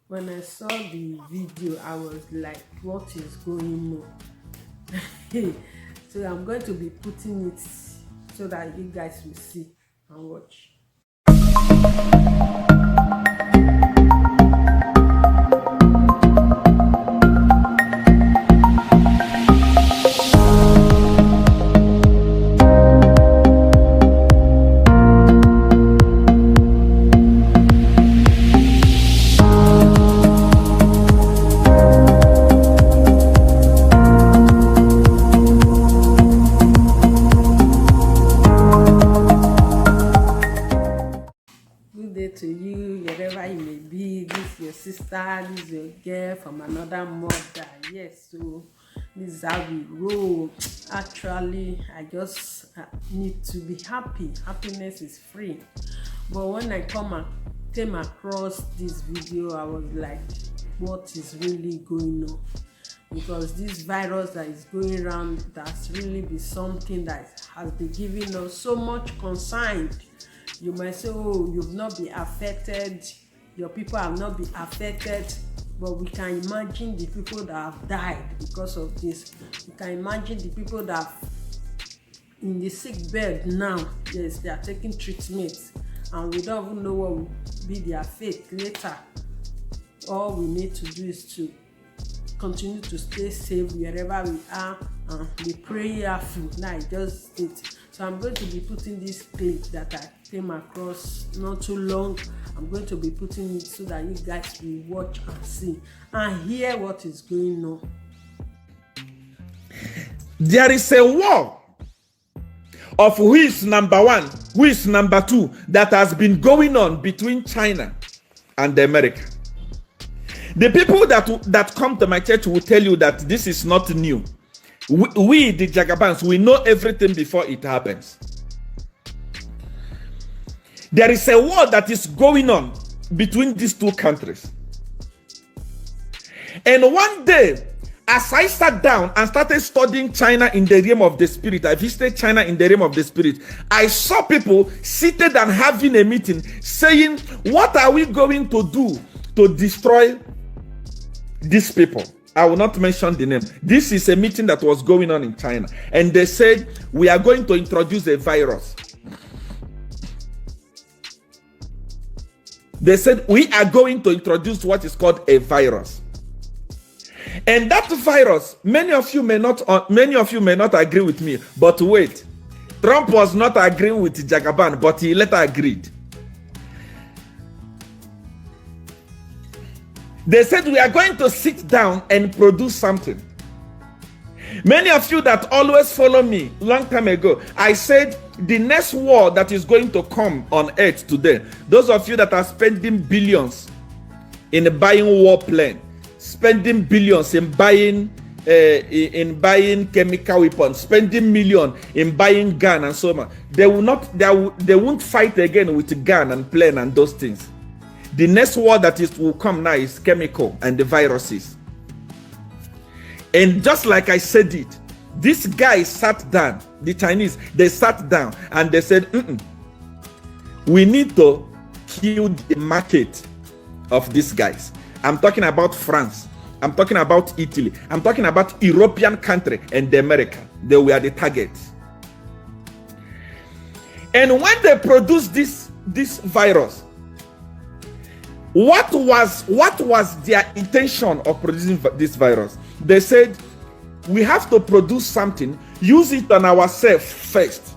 When I saw the video, I was like, what is going on? So I'm going to be putting it so that you guys will see and watch. Good day to you, wherever you may be. This is your sister, this is your girl from another mother. Yes, so this is how we roll. Actually, I just need to be happy. Happiness is free. But when I came across this video, I was like, what is really going on? Because this virus that is going around, that's really be something that has been giving us so much concern. You might say, oh, you've not been affected, your people have not been affected, but we can imagine the people that have died because of this. We can imagine the people that are in the sick bed now. Yes, they are taking treatment, and we don't even know what will be their fate later. All we need to do is to continue to stay safe wherever we are and be prayerful. Now I just it. So I'm going to be putting this clip that I came across not too long. I'm going to be putting it so that you guys will watch and see and hear what is going on. There is a war of who is number one, who is number two, that has been going on between China and America. The people that come to my church will tell you that this is not new. We the Jagabans, we know everything before it happens. There is a war that is going on between these two countries. And one day, as I sat down and started studying China in the realm of the spirit, I visited China in the realm of the spirit. I saw people seated and having a meeting saying, what are we going to do to destroy these people? I will not mention the name. This is a meeting that was going on in China. And they said, we are going to introduce a virus. They said, we are going to introduce what is called a virus. And that virus, many of you may not agree with me. But wait, Trump was not agreeing with Jagaban, but he later agreed. They said, we are going to sit down and produce something. Many of you that always follow me long time ago, I said the next war that is going to come on earth today, those of you that are spending billions in buying war plane, spending billions in buying chemical weapons, spending millions in buying gun and so on, they won't fight again with gun and plane and those things. The next war that will come now is chemical and the viruses. And just like I said it, these guys sat down, the Chinese, they sat down and they said, we need to kill the market of these guys. I'm talking about France. I'm talking about Italy. I'm talking about European country and America. They were the targets. And when they produced this virus, what was their intention of producing this virus? They said, we have to produce something, use it on ourselves first,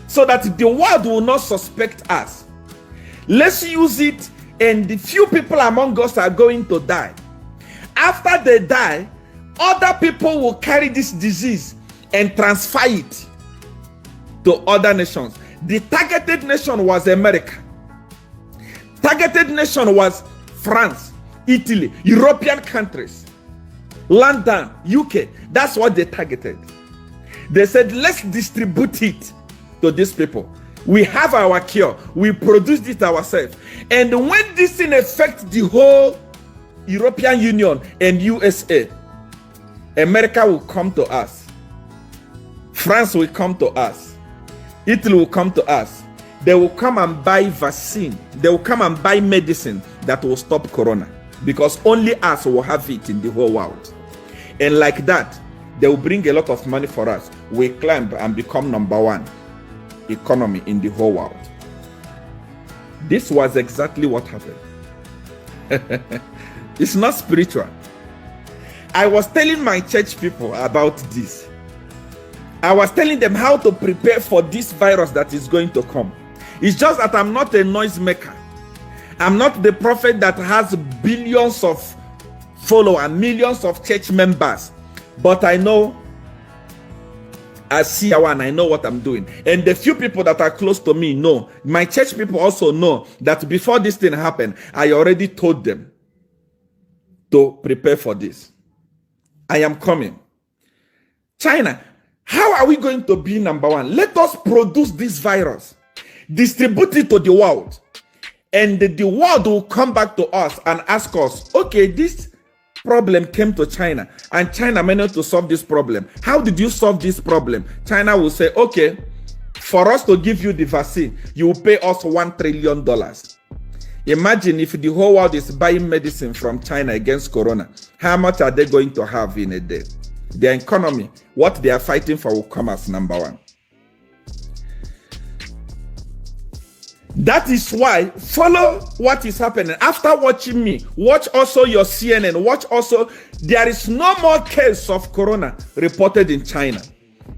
so that the world will not suspect us. Let's use it, and the few people among us are going to die. After they die, other people will carry this disease and transfer it to other nations. The targeted nation was America. Targeted nation was France, Italy, European countries, London, UK. That's what they targeted. They said, let's distribute it to these people. We have our cure. We produced it ourselves. And when this thing affects the whole European Union and USA, America will come to us. France will come to us. Italy will come to us. They will come and buy vaccine. They will come and buy medicine that will stop corona. because only us will have it in the whole world. And like that, they will bring a lot of money for us. We climb and become number one economy in the whole world. This was exactly what happened. It's not spiritual. I was telling my church people about this. I was telling them how to prepare for this virus that is going to come. It's just that I'm not a noisemaker. I'm not the prophet that has billions of followers, millions of church members. But I know, I see and I know what I'm doing. And the few people that are close to me know. My church people also know that before this thing happened, I already told them to prepare for this. I am coming. China, how are we going to be number one? Let us produce this virus, distribute it to the world, and the world will come back to us and ask us, okay, this problem came to China and China managed to solve this problem. How did you solve this problem? China will say, okay, for us to give you the vaccine, you will pay us $1 trillion. Imagine if the whole world is buying medicine from China against corona. How much are they going to have in a day? Their economy, what they are fighting for, will come as number one. That is why, follow what is happening. After watching me, watch also your CNN, watch also, there is no more case of corona reported in China.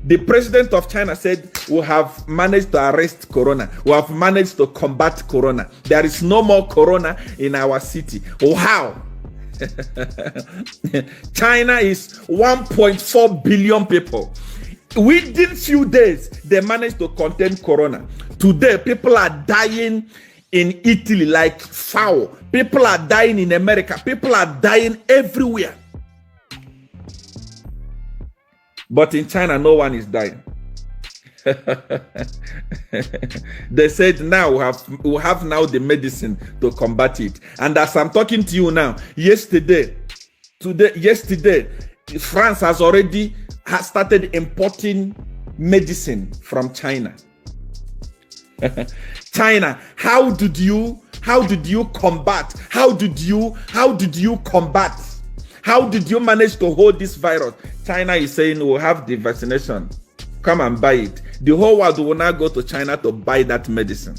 The president of China said, we have managed to arrest corona. We have managed to combat corona. There is no more corona in our city. Wow. China is 1.4 billion people. Within few days, they managed to contain corona. Today, people are dying in Italy like foul. People are dying in America. People are dying everywhere. But in China, no one is dying. They said now we have now the medicine to combat it. And as I'm talking to you now, yesterday, France has already started importing medicine from China. China, how did you combat? How did you combat? How did you manage to hold this virus? China is saying we'll have the vaccination. Come and buy it. The whole world will now go to China to buy that medicine.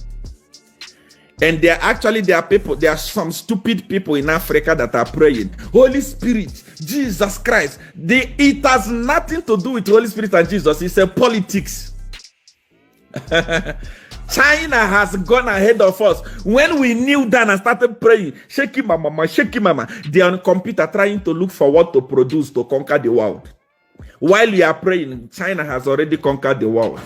And there are some stupid people in Africa that are praying, Holy Spirit, Jesus Christ. It has nothing to do with Holy Spirit and Jesus. It's a politics. China has gone ahead of us. When we kneel down and started praying, shaky mama, they are on computer trying to look for what to produce to conquer the world. While you are praying, China has already conquered the world.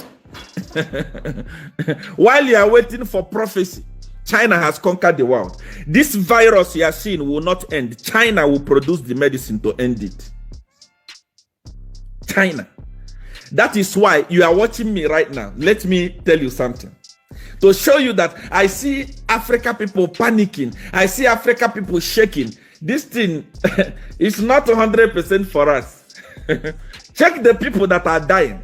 While you are waiting for prophecy, China has conquered the world. This virus you are seeing will not end. China will produce the medicine to end it. China. That is why you are watching me right now. Let me tell you something. To show you that I see Africa people panicking. I see Africa people shaking. This thing is not 100% for us. Check the people that are dying.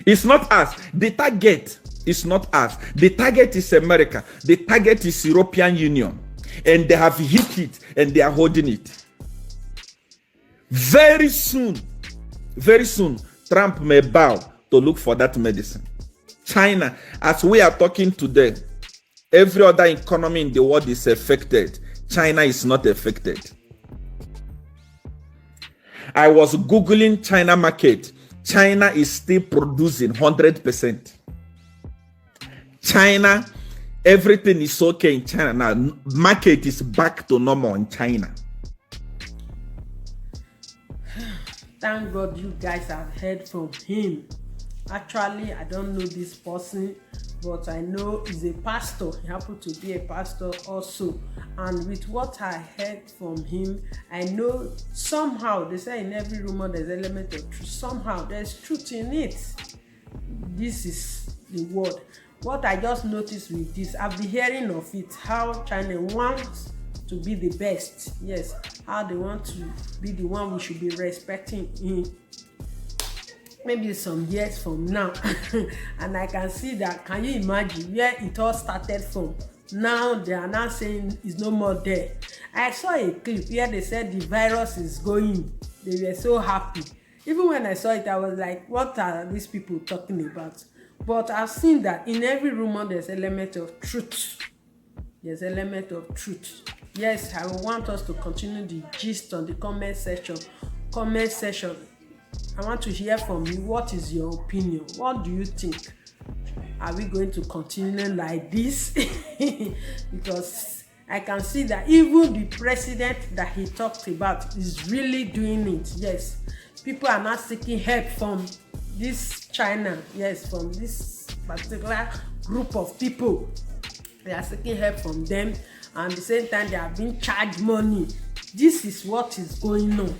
It's not us. The target is not us. The target is America. The target is European Union. And they have hit it and they are holding it. Very soon, Trump may bow to look for that medicine. China, as we are talking today, every other economy in the world is affected. China is not affected. I was Googling China market. China is still producing 100%. China, everything is okay in China now. Market is back to normal in China. Thank God you guys have heard from him. Actually, I don't know this person, but I know he's a pastor. He happened to be a pastor also. And with what I heard from him, I know somehow, they say in every rumor there's an element of truth. Somehow there's truth in it. This is the word. What I just noticed with this, I've been hearing of it, how China wants to be the best. Yes, how they want to be the one we should be respecting in maybe some years from now. And I can see that. Can you imagine where it all started from? Now they are now saying it's no more there. I saw a clip where they said the virus is going. They were so happy. Even when I saw it, I was like, what are these people talking about? But I've seen that in every rumor there's element of truth. There's element of truth. Yes, I want us to continue the gist on the comment section. Comment section. I want to hear from you. What is your opinion? What do you think? Are we going to continue like this? Because I can see that even the president that he talked about is really doing it. Yes, people are not seeking help from this China. Yes, from this particular group of people. They are seeking help from them, and at the same time they are being charged money. This is what is going on.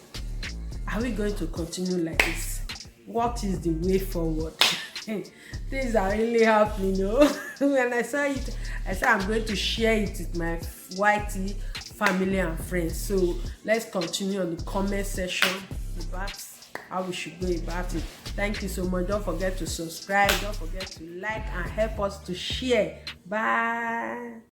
Are we going to continue like this? What is the way forward? Things are really happening, you know. When I saw it, I said I'm going to share it with my YT family and friends. So let's continue on the comment section about how we should go about it. Thank you so much. Don't forget to subscribe. Don't forget to like and help us to share. Bye.